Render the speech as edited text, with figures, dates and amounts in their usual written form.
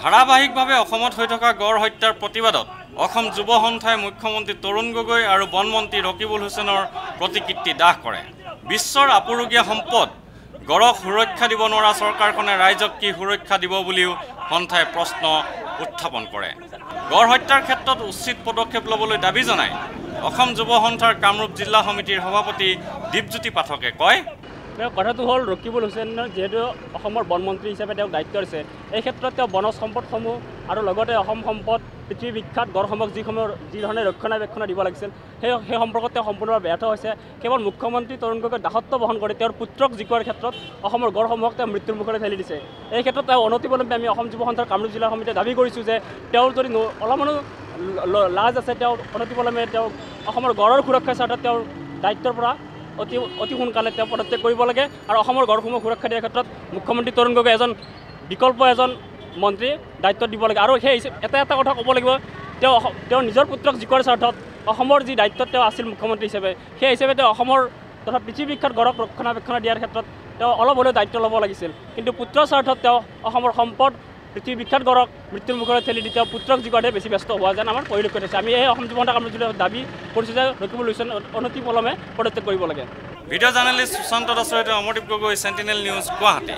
ধাৰাবাহিকভাৱে অসমত হৈ থকা গড় হত্যাৰ প্ৰতিবাদত অসম যুৱ সন্থাই মুখ্যমন্ত্ৰী তৰুণ গগৈ আৰু বনমন্ত্ৰী ৰকিবুল হুছেইনৰ প্ৰতিকৃতি দাহ কৰে। বিশ্বৰ আপুৰুগীয়া সম্পদ গড়ক সুৰক্ষা দিব নোৱাৰা চৰকাৰখনে ৰাইজক কি সুৰক্ষা দিব বুলিও সন্থাই প্ৰশ্ন উত্থাপন কৰে। গড় হত্যাৰ ক্ষেত্ৰত উচিত পদক্ষেপ ল'বলৈ দাবী জনাই অসম যুৱ সন্থাৰ কামৰূপ জিলা সমিতিৰ সভাপতি দীপজ্যোতি পাঠকে কয়, কথাটো হ'ল ৰকিবুল হুছেইনৰ যিহেতু অসমৰ বনমন্ত্ৰী হিচাপে তেওঁক দায়িত্ব দিছে, এই ক্ষেত্ৰত তেওঁ বনজ সম্পদসমূহ আৰু লগতে অসম সম্পদ পৃথিৱী বিখ্যাত গড়সমূহক যি ধৰণে ৰক্ষণাবেক্ষণ দিব লাগিছিল সেই সম্পৰ্কত তেওঁ সম্পূৰ্ণভাৱে ব্যৰ্থ হৈছে। কেৱল মুখ্যমন্ত্ৰী তৰুণ গগৈৰ দাসত্ব বহন কৰি তেওঁৰ পুত্ৰক জিকোৱাৰ ক্ষেত্ৰত অসমৰ গড়সমূহক তেওঁ মৃত্যুৰ মুখলৈ ঠেলি দিছে। এই ক্ষেত্ৰত তেওঁ অনতিপলমে আমি অসম যুৱ সন্থাৰ কামৰূপ জিলা সমিতিয়ে দাবী কৰিছোঁ যে তেওঁৰ যদি অলপমানো লাজ আছে, তেওঁ অনতিপলমে তেওঁ অসমৰ গড়ৰ সুৰক্ষাৰ স্বাৰ্থত তেওঁৰ দায়িত্বৰ পৰা অতি সোনকালে তেওঁ পদত্যাগ কৰিব লাগে আৰু অসমৰ গড়সমূহ সুৰক্ষা দিয়াৰ ক্ষেত্ৰত মুখ্যমন্ত্ৰী তৰুণ গগৈ বিকল্প এজন মন্ত্ৰী দায়িত্ব দিব লাগে। আৰু সেই এটা কথা ক'ব লাগিব, তেওঁ নিজৰ পুত্ৰক জিকোৱাৰ স্বাৰ্থত অসমৰ যি দায়িত্বত তেওঁ আছিল মুখ্যমন্ত্ৰী হিচাপে, সেই হিচাপে তেওঁ অসমৰ তথা পৃথিৱী বিখ্যাত গড়ক ৰক্ষণাবেক্ষণ দিয়াৰ ক্ষেত্ৰত তেওঁ অলপ হ'লেও দায়িত্ব ল'ব লাগিছিল। কিন্তু পুত্ৰৰ স্বাৰ্থত তেওঁ অসমৰ সম্পদ পৃথিৱী বিখ্যাত গড়ক মৃত্যুৰ মুখলৈ ঠেলি দি তেওঁ পুত্ৰক জিকোৱাতে বেছি ব্যস্ত হোৱা যেন আমাৰ পৰিলক্ষিত হৈছে। আমি এই অসম যুৱ সন্থা কামৰূপ জিলাৰ দাবী কৰিছোঁ যে ৰকিবুল হুছেইন অনতিপলমে পদত্যাগ কৰিব লাগে। ভিডিঅ' জাৰ্নেলিষ্ট সুশান্ত দাসৰ সৈতে অমৰদীপ গগৈ, চেণ্টিনেল নিউজ, গুৱাহাটী।